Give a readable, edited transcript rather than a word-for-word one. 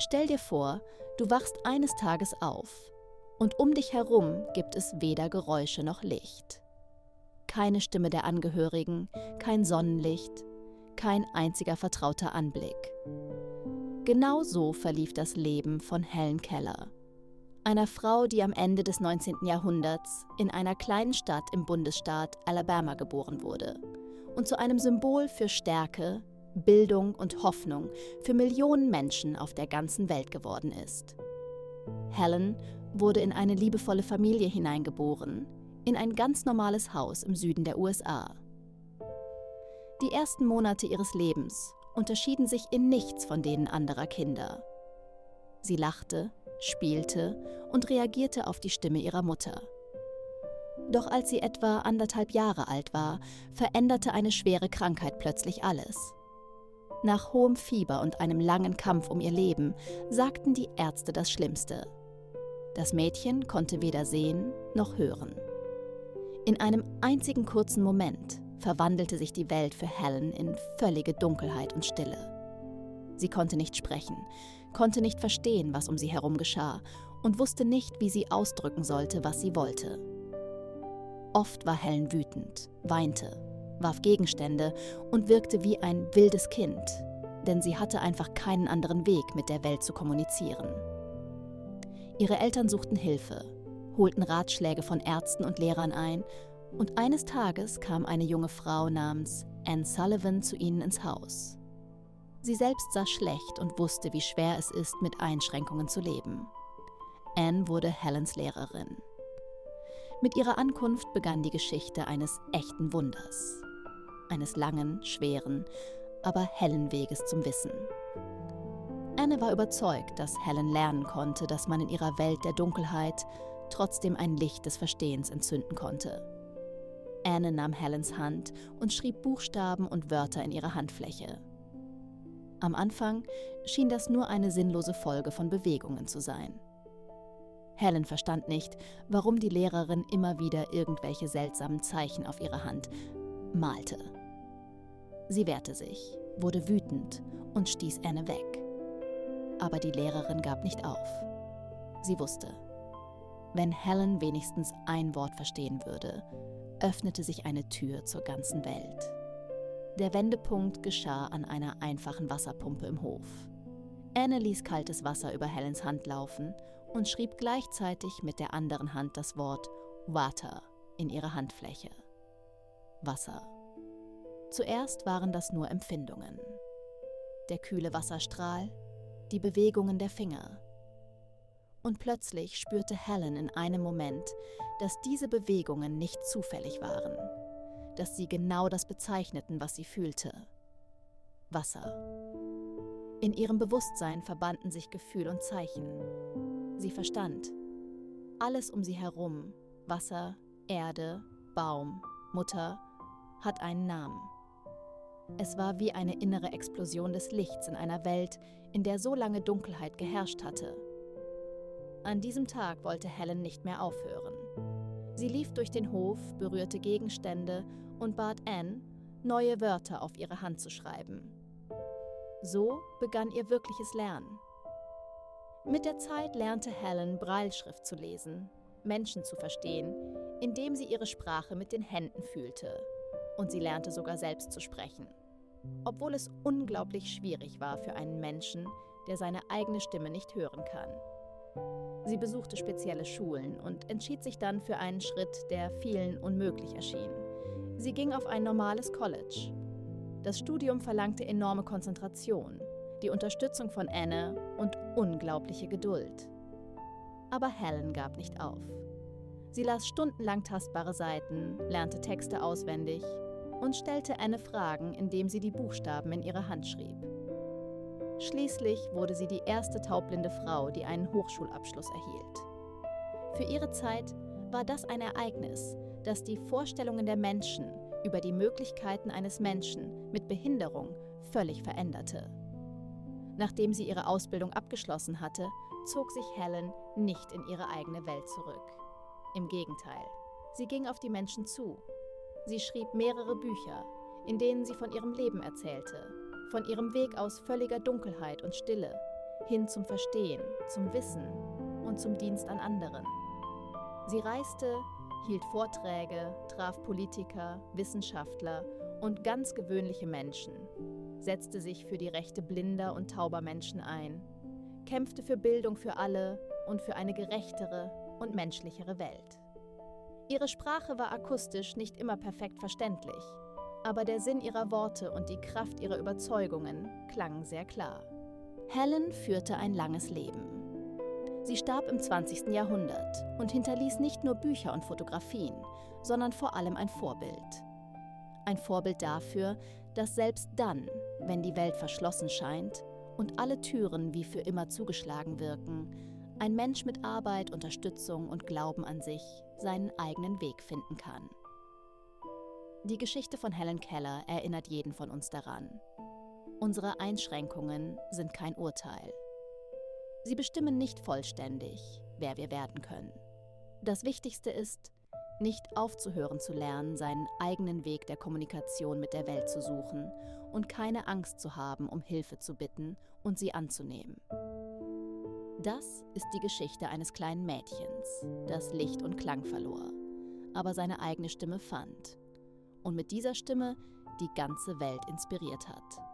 Stell dir vor, du wachst eines Tages auf und um dich herum gibt es weder Geräusche noch Licht. Keine Stimme der Angehörigen, kein Sonnenlicht, kein einziger vertrauter Anblick. Genau so verlief das Leben von Helen Keller, einer Frau, die am Ende des 19. Jahrhunderts in einer kleinen Stadt im Bundesstaat Alabama geboren wurde und zu einem Symbol für Stärke, Bildung und Hoffnung für Millionen Menschen auf der ganzen Welt geworden ist. Helen wurde in eine liebevolle Familie hineingeboren, in ein ganz normales Haus im Süden der USA. Die ersten Monate ihres Lebens unterschieden sich in nichts von denen anderer Kinder. Sie lachte, spielte und reagierte auf die Stimme ihrer Mutter. Doch als sie etwa 1,5 Jahre alt war, veränderte eine schwere Krankheit plötzlich alles. Nach hohem Fieber und einem langen Kampf um ihr Leben sagten die Ärzte das Schlimmste. Das Mädchen konnte weder sehen noch hören. In einem einzigen kurzen Moment verwandelte sich die Welt für Helen in völlige Dunkelheit und Stille. Sie konnte nicht sprechen, konnte nicht verstehen, was um sie herum geschah und wusste nicht, wie sie ausdrücken sollte, was sie wollte. Oft war Helen wütend, weinte, warf Gegenstände und wirkte wie ein wildes Kind, denn sie hatte einfach keinen anderen Weg, mit der Welt zu kommunizieren. Ihre Eltern suchten Hilfe, holten Ratschläge von Ärzten und Lehrern ein und eines Tages kam eine junge Frau namens Anne Sullivan zu ihnen ins Haus. Sie selbst sah schlecht und wusste, wie schwer es ist, mit Einschränkungen zu leben. Anne wurde Helens Lehrerin. Mit ihrer Ankunft begann die Geschichte eines echten Wunders. Eines langen, schweren, aber hellen Weges zum Wissen. Anne war überzeugt, dass Helen lernen konnte, dass man in ihrer Welt der Dunkelheit trotzdem ein Licht des Verstehens entzünden konnte. Anne nahm Helens Hand und schrieb Buchstaben und Wörter in ihre Handfläche. Am Anfang schien das nur eine sinnlose Folge von Bewegungen zu sein. Helen verstand nicht, warum die Lehrerin immer wieder irgendwelche seltsamen Zeichen auf ihre Hand malte. Sie wehrte sich, wurde wütend und stieß Anne weg. Aber die Lehrerin gab nicht auf. Sie wusste, wenn Helen wenigstens ein Wort verstehen würde, öffnete sich eine Tür zur ganzen Welt. Der Wendepunkt geschah an einer einfachen Wasserpumpe im Hof. Anne ließ kaltes Wasser über Helens Hand laufen und schrieb gleichzeitig mit der anderen Hand das Wort Water in ihre Handfläche. Wasser. Zuerst waren das nur Empfindungen. Der kühle Wasserstrahl, die Bewegungen der Finger. Und plötzlich spürte Helen in einem Moment, dass diese Bewegungen nicht zufällig waren, dass sie genau das bezeichneten, was sie fühlte. Wasser. In ihrem Bewusstsein verbanden sich Gefühl und Zeichen. Sie verstand. Alles um sie herum, Wasser, Erde, Baum, Mutter, hat einen Namen. Es war wie eine innere Explosion des Lichts in einer Welt, in der so lange Dunkelheit geherrscht hatte. An diesem Tag wollte Helen nicht mehr aufhören. Sie lief durch den Hof, berührte Gegenstände und bat Anne, neue Wörter auf ihre Hand zu schreiben. So begann ihr wirkliches Lernen. Mit der Zeit lernte Helen Brailleschrift zu lesen, Menschen zu verstehen, indem sie ihre Sprache mit den Händen fühlte. Und sie lernte sogar selbst zu sprechen, obwohl es unglaublich schwierig war für einen Menschen, der seine eigene Stimme nicht hören kann. Sie besuchte spezielle Schulen und entschied sich dann für einen Schritt, der vielen unmöglich erschien. Sie ging auf ein normales College. Das Studium verlangte enorme Konzentration, die Unterstützung von Anne und unglaubliche Geduld. Aber Helen gab nicht auf. Sie las stundenlang tastbare Seiten, lernte Texte auswendig und stellte Anne Fragen, indem sie die Buchstaben in ihre Hand schrieb. Schließlich wurde sie die erste taubblinde Frau, die einen Hochschulabschluss erhielt. Für ihre Zeit war das ein Ereignis, das die Vorstellungen der Menschen über die Möglichkeiten eines Menschen mit Behinderung völlig veränderte. Nachdem sie ihre Ausbildung abgeschlossen hatte, zog sich Helen nicht in ihre eigene Welt zurück. Im Gegenteil, sie ging auf die Menschen zu. Sie schrieb mehrere Bücher, in denen sie von ihrem Leben erzählte, von ihrem Weg aus völliger Dunkelheit und Stille, hin zum Verstehen, zum Wissen und zum Dienst an anderen. Sie reiste, hielt Vorträge, traf Politiker, Wissenschaftler und ganz gewöhnliche Menschen, setzte sich für die Rechte blinder und tauber Menschen ein, kämpfte für Bildung für alle und für eine gerechtere und menschlichere Welt. Ihre Sprache war akustisch nicht immer perfekt verständlich, aber der Sinn ihrer Worte und die Kraft ihrer Überzeugungen klangen sehr klar. Helen führte ein langes Leben. Sie starb im 20. Jahrhundert und hinterließ nicht nur Bücher und Fotografien, sondern vor allem ein Vorbild. Ein Vorbild dafür, dass selbst dann, wenn die Welt verschlossen scheint und alle Türen wie für immer zugeschlagen wirken, ein Mensch mit Arbeit, Unterstützung und Glauben an sich seinen eigenen Weg finden kann. Die Geschichte von Helen Keller erinnert jeden von uns daran. Unsere Einschränkungen sind kein Urteil. Sie bestimmen nicht vollständig, wer wir werden können. Das Wichtigste ist, nicht aufzuhören zu lernen, seinen eigenen Weg der Kommunikation mit der Welt zu suchen und keine Angst zu haben, um Hilfe zu bitten und sie anzunehmen. Das ist die Geschichte eines kleinen Mädchens, das Licht und Klang verlor, aber seine eigene Stimme fand und mit dieser Stimme die ganze Welt inspiriert hat.